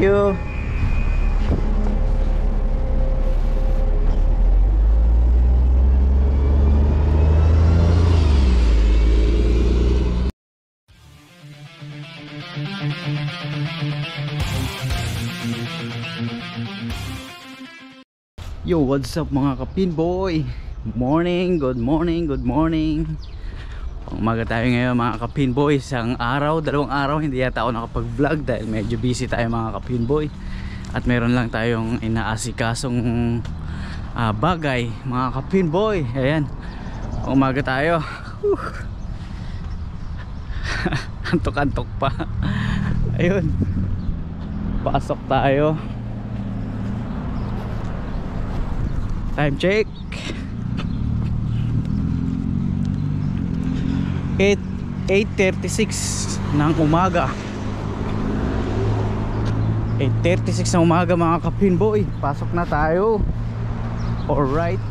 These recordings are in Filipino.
you. Yo, what's up mga kapinboy? Good morning, good morning, good morning. Umaga tayo ngayon mga kapinboy. Isang araw, dalawang araw hindi yata ako nakapag vlog dahil medyo busy tayo mga kapinboy. At meron lang tayong inaasikasong bagay mga kapinboy. Ayan, umaga tayo. Antok-antok pa. Ayun, pasok tayo. Time check 8:36 ng umaga. 8:36 ng umaga mga kapinboy. Pasok na tayo. Alright.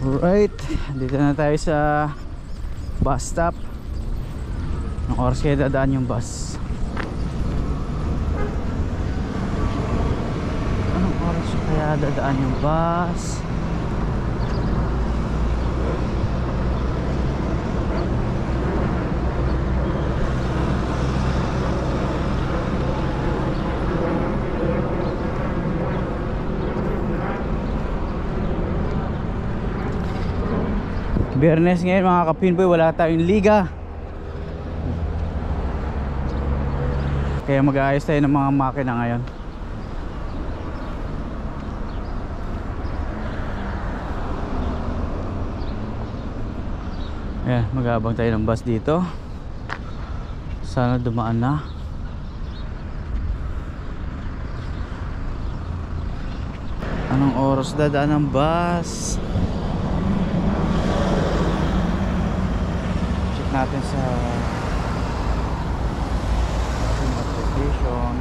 Alright, dito na tayo sa bus stop. Anong oras kaya dadaan yung bus? Anong oras kaya dadaan yung bus? Biyernes ngayon mga kapinboy, wala tayong liga. Kaya mag-aayos tayo ng mga makina ngayon. Ayan, mag-aabang tayo ng bus dito. Sana dumaan na. Anong oras dadaan ng bus? Natin sa application.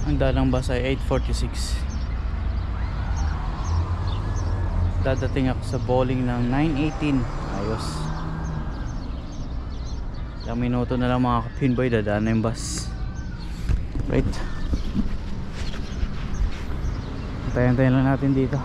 Ang dalang bus ay 8:46. Dadating ako sa bowling ng 9:18. Ayos. Ilang minuto na lang mga kapinboy, dadaan na yung bus. Right. Antayin lang natin dito.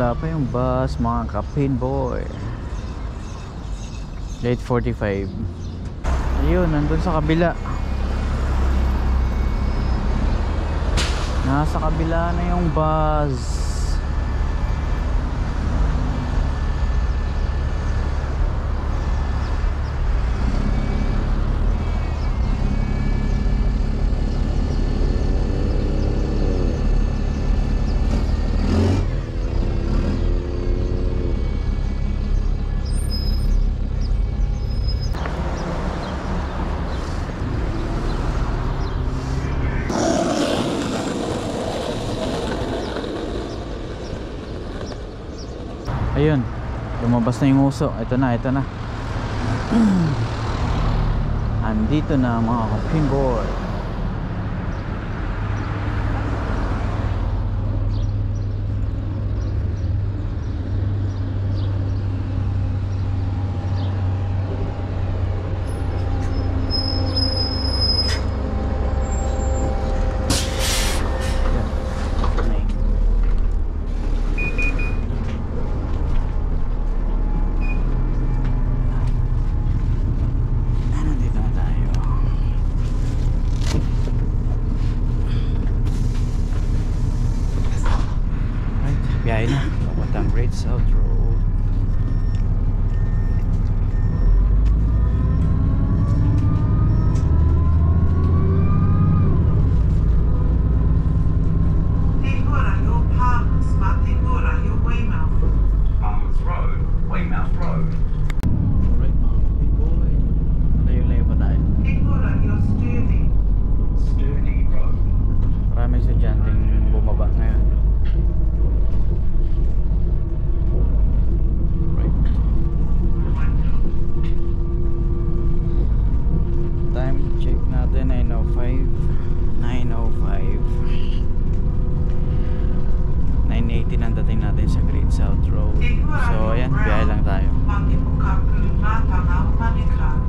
wala pa yung bus mga kapin boy. 8:45. Ayun, nandun sa kabila. Nasa kabila na yung bus. Ayun, lumabas na yung uso. Ito na, ito na. Andito na mga kapin boy. Biyahe na, papuntang Great South Road. Tigura yung Palms, Matigura yung Weymouth. Palms Road, Weymouth Road. Alright mga boy, layo-layo pa tayo. Tigura yung Sturdy. Sturdy Road. Maraming estudyanteng bumaba ngayon. Time check natin 9:05. 9:18 ang dating natin sa Great South Road. So ayan, biyahe lang tayo. Makipukaku Matanaw Manika.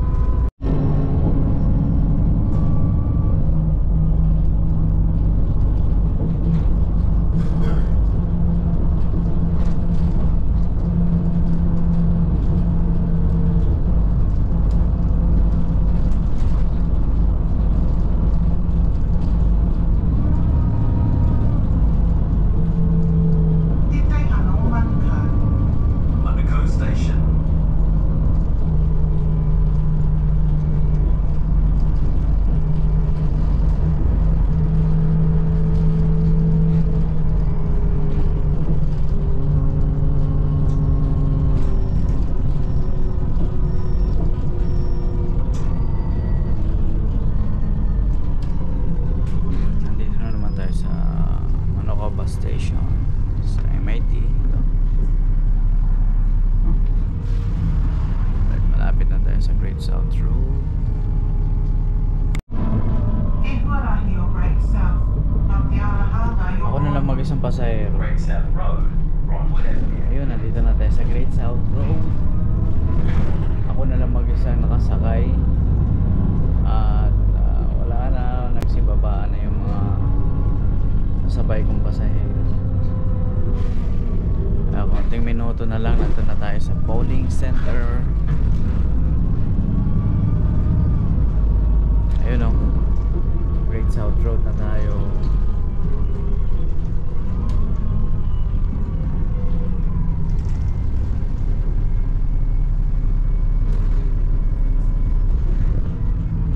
Monaco Station. Nandito na naman tayo sa Monaco bus station sa MIT. Ito. Right, malapit na tayo sa Great South Road. Tigura yung Great South. Magdiarahana yung Ako na lang mag-isang pasahero. Great South Road, Ronwood Avenue. Ayun, nandito na tayo sa Great South Road. Ako na lang mag-isang nakasakay. At wala na, nagsibabaan na yung mga kasabay kong pasahero. Konting minuto na lang, nandito na tayo sa bowling center. Ayun o, Great South Road na tayo.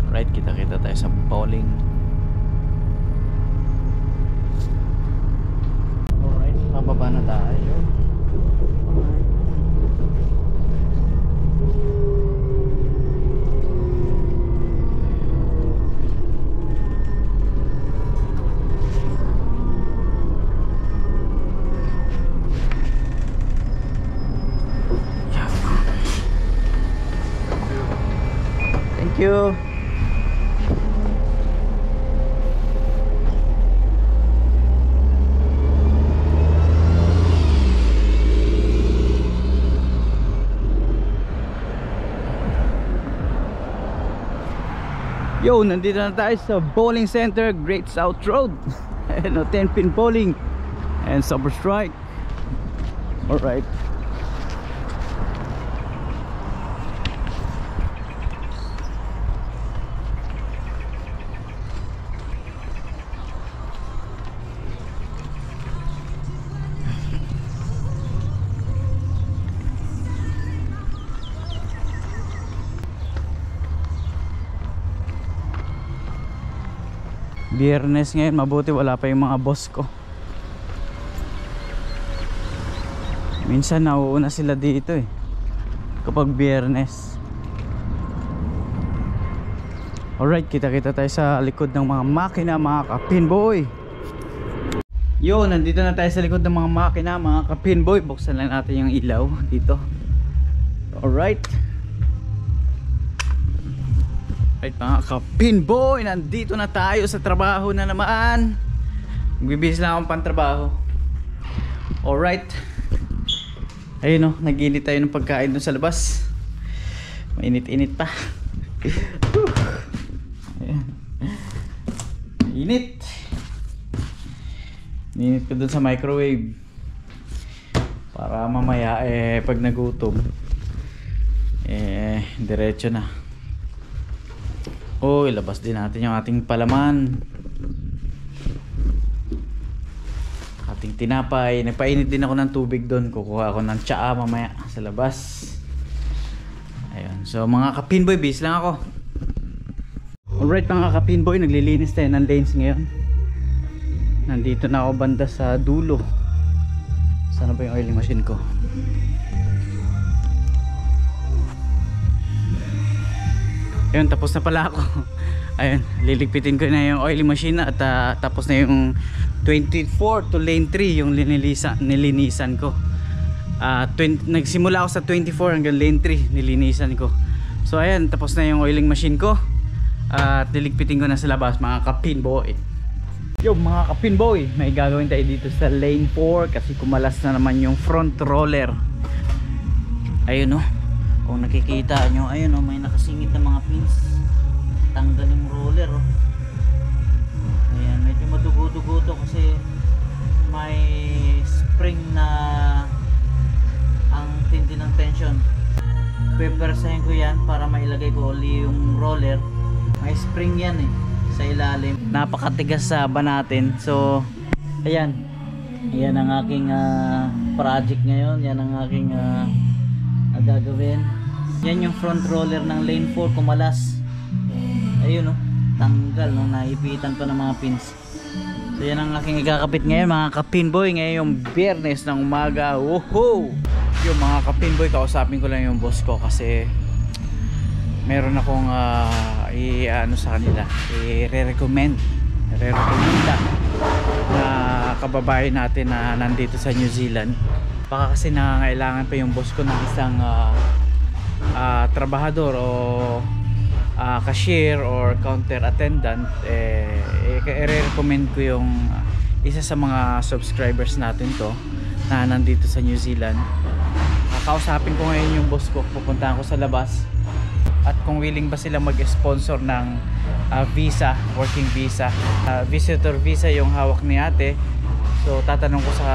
Right, kita-kita tayo sa bowling. Alright, pababa na tayo. Thank you. Yo, nandito na tayo sa bowling center, Great South Road. Ayan o, 10-pin bowling and Super Strike. Alright. Biyernes ngayon, mabuti wala pa yung mga boss ko. Minsan nauuna sila dito eh kapag Biyernes. Alright, kita-kita tayo sa likod ng mga makina, mga ka-pinboy. Yo, nandito na tayo sa likod ng mga makina, mga ka-pinboy. Buksan lang natin yung ilaw dito. Alright. Alright mga ka-pinboy, nandito na tayo sa trabaho na naman. Magbibihis lang akong pantrabaho. Alright. Ayun o, nag-init tayo ng pagkain dun sa labas. Mainit-init pa. Ayan. Init. Init ko dun sa microwave. Para mamaya pag nagutom diretso na. Oh, ilabas din natin yung ating palaman. Ating tinapay. Nagpainit din ako ng tubig doon. Kukuha ako ng tsaa mamaya sa labas. Ayun. So mga ka-pinboy, bis lang ako. Alright mga ka-pinboy, naglilinis tayo ng lanes ngayon. Nandito na ako banda sa dulo. Sana ba yung oiling machine ko? Ayun, tapos na pala ako. Ayun, liligpitin ko na yung oiling machine at tapos na yung 24 to lane 3 yung nilinisan ko. Nagsimula ako sa 24 hanggang lane 3 nilinisan ko. So ayan, tapos na yung oiling machine ko. At liligpitin ko na sa labas mga ka-pinboy. Yo mga ka-pinboy, may gagawin tayo dito sa lane 4 kasi kumalas na naman yung front roller. Ayun oh. Kung nakikita nyo, ayun oh, may nakasingit na mga pins. Tanggal yung roller oh. Ayan, medyo madugo-dugo to kasi may spring na ang tindi ng tension. Pepersahin ko yan para mailagay ko uli yung roller. May spring yan eh sa ilalim. Napakatigas sa ba natin. So ayan, yan ang aking project ngayon. Yan ang aking gagawin. Yan yung front roller ng lane 4 kumalas. Ayun oh, tanggal no, naipitan pa ng mga pins. So yan ang aking ikakapit ngayon mga ka-pinboy. Ngayon yung Biyernes ng umaga. Woohoo! Yung mga ka-pinboy, kausapin ko lang yung boss ko kasi meron akong ano sa kanila, i-recommenda na kababayan natin na nandito sa New Zealand. Baka kasi nangangailangan pa yung boss ko ng isang trabahador o cashier or counter attendant. I-recommend ko yung isa sa mga subscribers natin to na nandito sa New Zealand. Kakausapin ko ngayon yung boss ko, pupuntahan ko sa labas at kung willing ba sila mag-sponsor ng visa, working visa, visitor visa yung hawak ni ate. So tatanong ko sa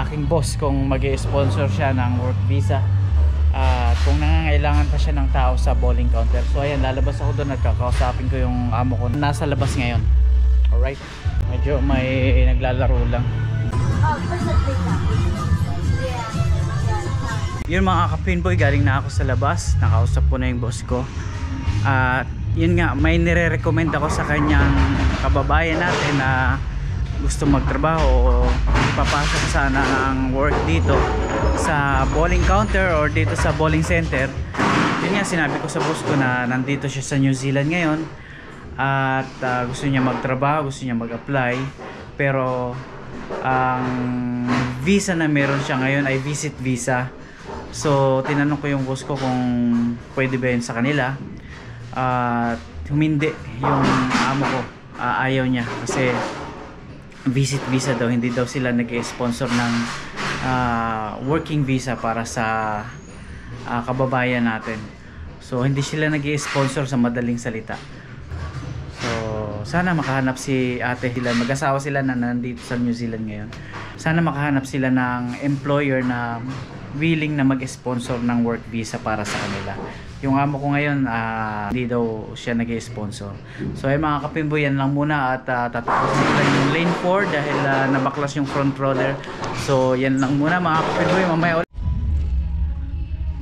aking boss kung mag-sponsor siya ng work visa at kung nangangailangan pa siya ng tao sa bowling counter. So ayan, lalabas ako doon at kakausapin ko yung amo ko nasa labas ngayon. Alright, medyo may naglalaro lang. Yun mga ka-pinboy, galing na ako sa labas, nakausap ko na yung boss ko. At yun nga, may nire-recommend ako sa kanyang kababayan natin na gusto magtrabaho o ipapasok sana ang work dito sa bowling counter or dito sa bowling center. Yun nga, sinabi ko sa boss ko na nandito siya sa New Zealand ngayon at gusto niya magtrabaho, gusto niya mag-apply, pero ang visa na meron siya ngayon ay visit visa. So tinanong ko yung boss ko kung pwede ba yun sa kanila at humindi yung amo ko. Ayaw niya kasi visit visa daw, hindi daw sila nag-sponsor ng working visa para sa kababayan natin. So hindi sila nag-sponsor sa madaling salita. So sana makahanap si ate sila, mag-asawa sila na nandito sa New Zealand ngayon. Sana makahanap sila ng employer na willing na mag-sponsor ng work visa para sa kanila. Yung amo ko ngayon, hindi daw siya nag-sponsor. So ay mga kapimboy, yan lang muna at tatapusin ko lang yung lane 4 dahil nabaklas yung front roller. So yan lang muna mga kapimboy, mamaya ulit.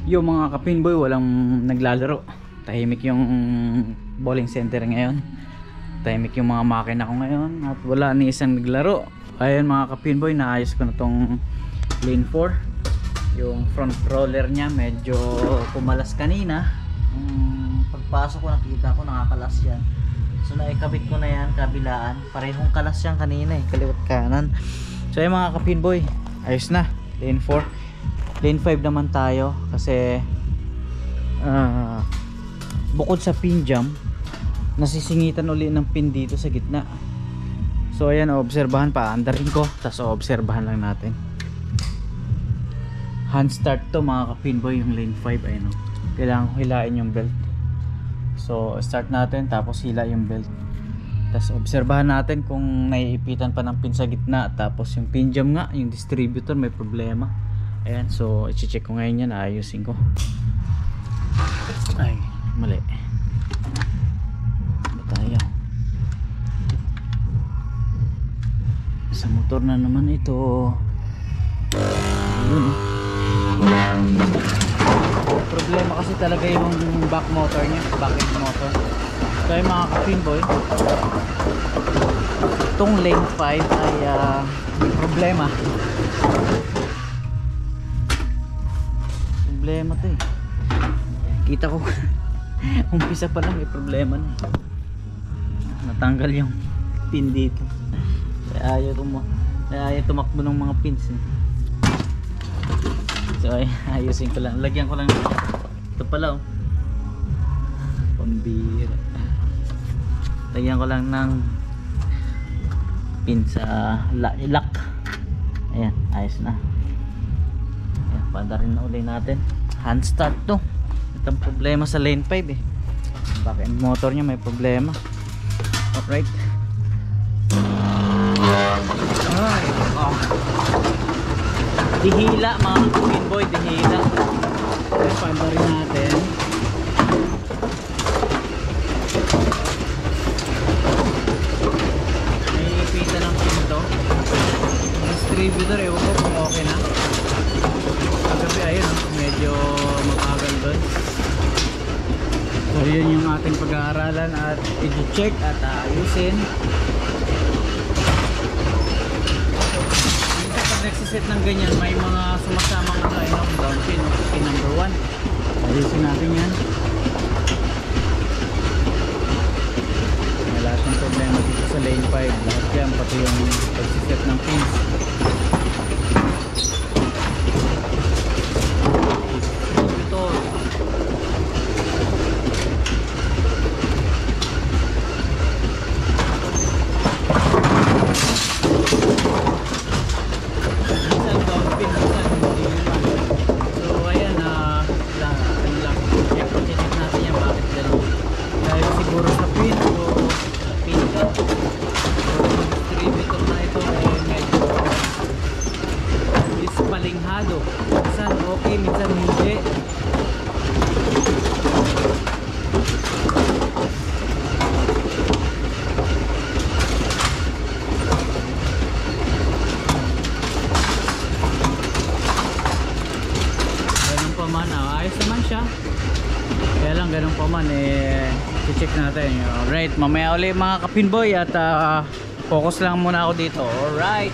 Yung mga kapimboy, walang naglalaro. Tahimik yung bowling center ngayon. Tahimik yung mga makina ko ngayon at wala ni isang naglaro. Ayun mga kapinboy, naayos ko na tong lane 4. Yung front roller niya medyo kumalas kanina. Pagpasok ko nakita ko nakakalas yan. So naikabit ko na yan kabilaan. Parehong kalas yan kanina kaliwat kanan. So ayun mga kapinboy, ayos na lane 4. Lane 5 naman tayo kasi bukod sa pin jam, nasisingitan uli ng pin dito sa gitna. So ayan, obserbahan pa, andarin ko, tapos obserbahan lang natin. Hand start to mga kapinboy, yung lane 5. Ayun, kailangan ko hilain yung belt. So start natin, tapos hila yung belt, tapos obserbahan natin kung naiipitan pa ng pin sa gitna. Tapos yung pin jam nga, yung distributor may problema. Ayan, so i-check ko ngayon yan, ayusin ko. Ay, mali. Tayo sa motor na naman ito. Ayun, problema kasi talaga yung back motor niya, back end motor. So yung mga kapinboy, itong lane 5 ay may problema to eh. Kita ko umpisa pa lang may problema na. Natanggal yung pin dito. Kaya ayaw tumakbo ng mga pins eh. So ay, ayusin ko lang. Lagyan ko lang. Ito pala oh. Pambira. Lagyan ko lang ng pin sa lock. Ayan, ayos na. Ayan, panda rin na uli natin. Hand start to. Itong problema sa lane 5 eh. Back end motor niya may problema. Alright. Ay, oh. Dihila mga kapinboy, dihila. Ayan, panda rin natin. May ipita ng pin to. Distributor, ewan ko kung okay na. Kagabi ayun, medyo mabagal doon. So yun yung ating pag-aaralan at i-check at ayusin. Minsan pag nagsiset ng ganyan, may mga sumasamang down pin, pin number 1. Ayusin natin yan. May lahat ng problema dito sa lane 5. Lahat yan, pati yung pagsiset ng pins. Minsan okay, minsan hindi. Ganun pa man, ayos naman siya. Kaya lang ganun pa man i-check natin. Alright, mamaya ulit mga kapinboy at focus lang muna ako dito. Alright.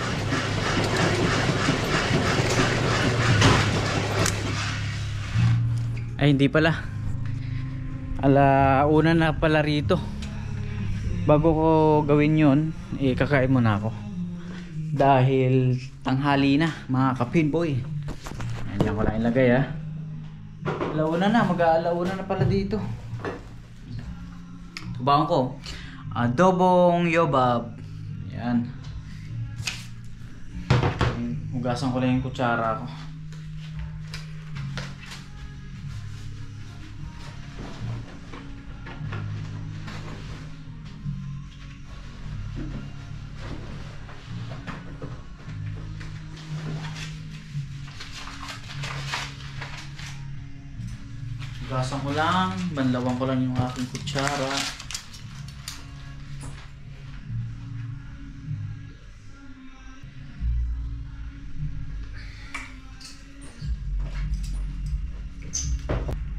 Ay hindi pala, alauna na pala rito. Bago ko gawin yun, kakain muna ako dahil tanghali na mga kapinboy. Ayan ko lang ilagay ha. Alauna na, mag-aalauna na pala dito. Tubahan ko adobong yobab. Ayan, hugasan ko lang yung kutsara ko. Gasan ko lang, banlawan ko lang yung aking kutsara.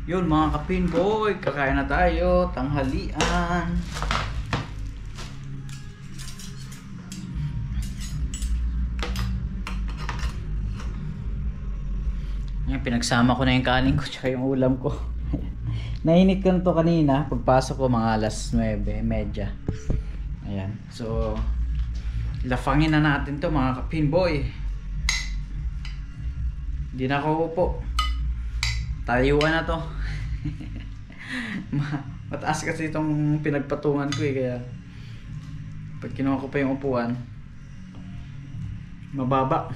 Yun mga kapinboy, kakain na tayo, tanghalian. Ngayon, pinagsama ko na yung kanin ko tsaka yung ulam ko. Nainit ko na to kanina, pagpasok ko mga alas 9:30. Ayan, so lafangin na natin to mga kapinboy. Hindi na ako upo. Tayuan na to. Mataas kasi itong pinagpatungan ko eh, kaya pag kinuha ko pa yung upuan mababa.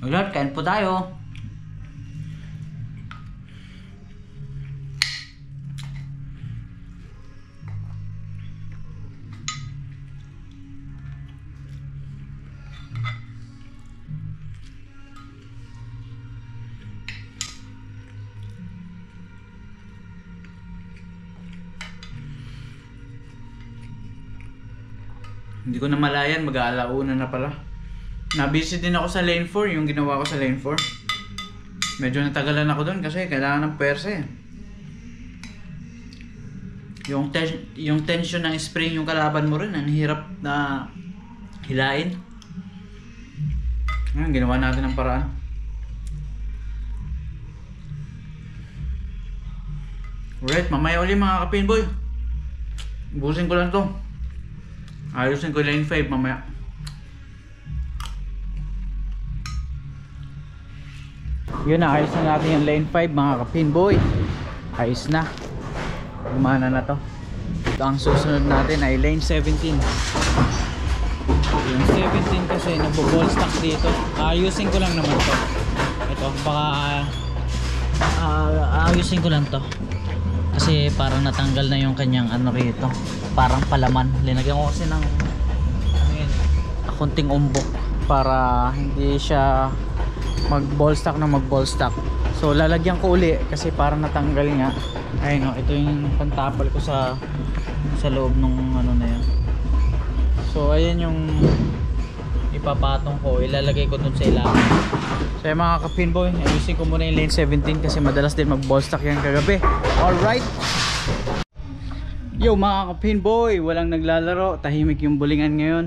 Alright, kain po tayo. Hindi ko na malayan, mag-aalauna na pala. Nabisi din ako sa lane 4, yung ginawa ko sa lane 4. Medyo natagalan ako doon kasi kailangan ng pwersa eh. Yung tension ng spring yung kalaban mo rin, ang hirap na hilain. Ngayon, ginawa natin ng paraan. Alright, mamaya ulit mga kapinboy. Busin ko lang to. Ayusin ko lane 5 mamaya. Yun na, ayos na natin yung lane 5 mga kapinboy. Ayos na. Gumana na to. Ito ang susunod natin ay lane 17. Yung 17 kasi nagbo-ball stock dito. Ayusin ko lang naman to. Ito, baka ayusin ko lang to. Kasi parang natanggal na yung kanyang ano rito. Parang palaman. Linagyan ko kasi ng konting umbok para hindi siya mag-ball stock na mag-ball stock. So lalagyan ko uli kasi parang natanggal nga. Ayun no, ito yung pantapal ko sa loob nung ano na yan. So ayan yung ipapatong ko, ilalagay ko dun sa ilalim. So yung mga kapinboy, ayusin ko muna yung lane 17 kasi madalas din mag-ball stock yan kagabi. Alright. Yo mga kapinboy, walang naglalaro, tahimik yung bulingan ngayon.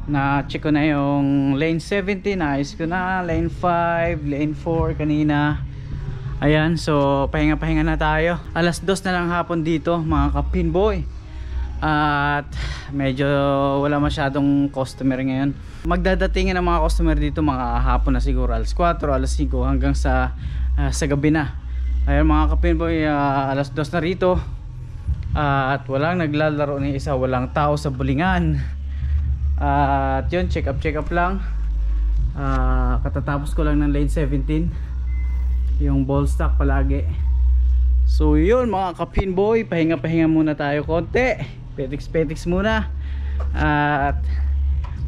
Na check ko na yung lane 17, ayos ko na, lane 5, lane 4 kanina. Ayan, so pahinga na tayo. Alas 2 na lang hapon dito mga kapinboy. At medyo wala masyadong customer ngayon. Magdadatingin ang mga customer dito mga hapon na siguro, alas 4, alas 5 hanggang sa gabi na. Ayan mga kapinboy, alas 2 na rito. At walang naglalaro ni isa, walang tao sa bulingan. At yun, check up lang. Katatapos ko lang ng lane 17, yung ball stock palagi. So yun mga kapinboy, pahinga muna tayo konti, petiks muna. At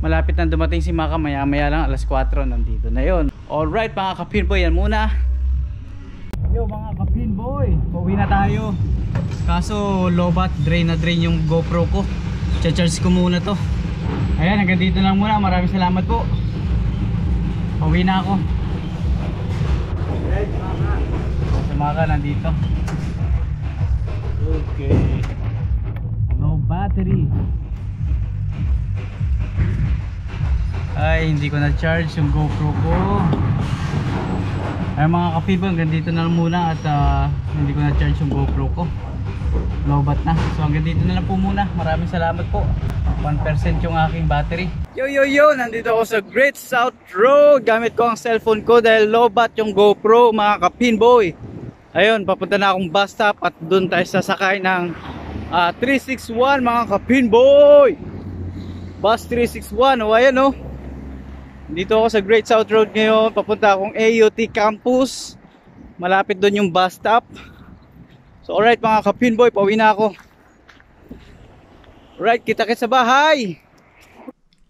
malapit na dumating si Maka, maya lang alas 4 nandito na yun. Alright mga kapinboy, yan muna. Yo mga kapinboy, pauwi na tayo. Kaso lobat, drain yung GoPro ko. Charge ko muna to. Ayan, hanggang dito lang muna. Maraming salamat po. Pauwi na ako. Alright, si Maka nandito. Okay. No battery. Ay, hindi ko na-charge yung GoPro ko. Ay mga kapibang, hanggang dito na lang muna. At hindi ko na-charge yung GoPro ko. Lobat na. So hanggang dito na lang po muna. Maraming salamat po. 1% yung aking battery. Yo, nandito ako sa Great South Road. Gamit ko ang cellphone ko dahil lobat yung GoPro mga kapinboy. Ayun, papunta na akong bus stop at doon tayo sasakay ng 361 mga kapinboy. Bus 361. O ayan o. Dito ako sa Great South Road ngayon. Papunta akong AUT Campus. Malapit doon yung bus stop. So alright mga kapinboy, pauwi na ako. Alright, kita-kits sa bahay.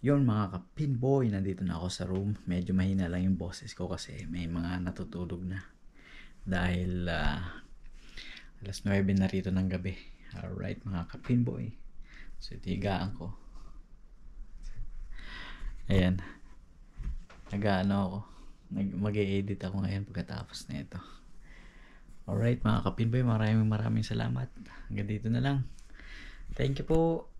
Yun mga kapinboy, nandito na ako sa room. Medyo mahina lang yung boses ko kasi may mga natutulog na. Dahil Alas 9 na rito ng gabi. Alright mga kapinboy. So tigaan ko. Ayan. Nag-ano ako. Mag-e-edit ako ngayon pagkatapos na ito. Alright mga kapinboy, maraming salamat. Hanggang dito na lang. Thank you po.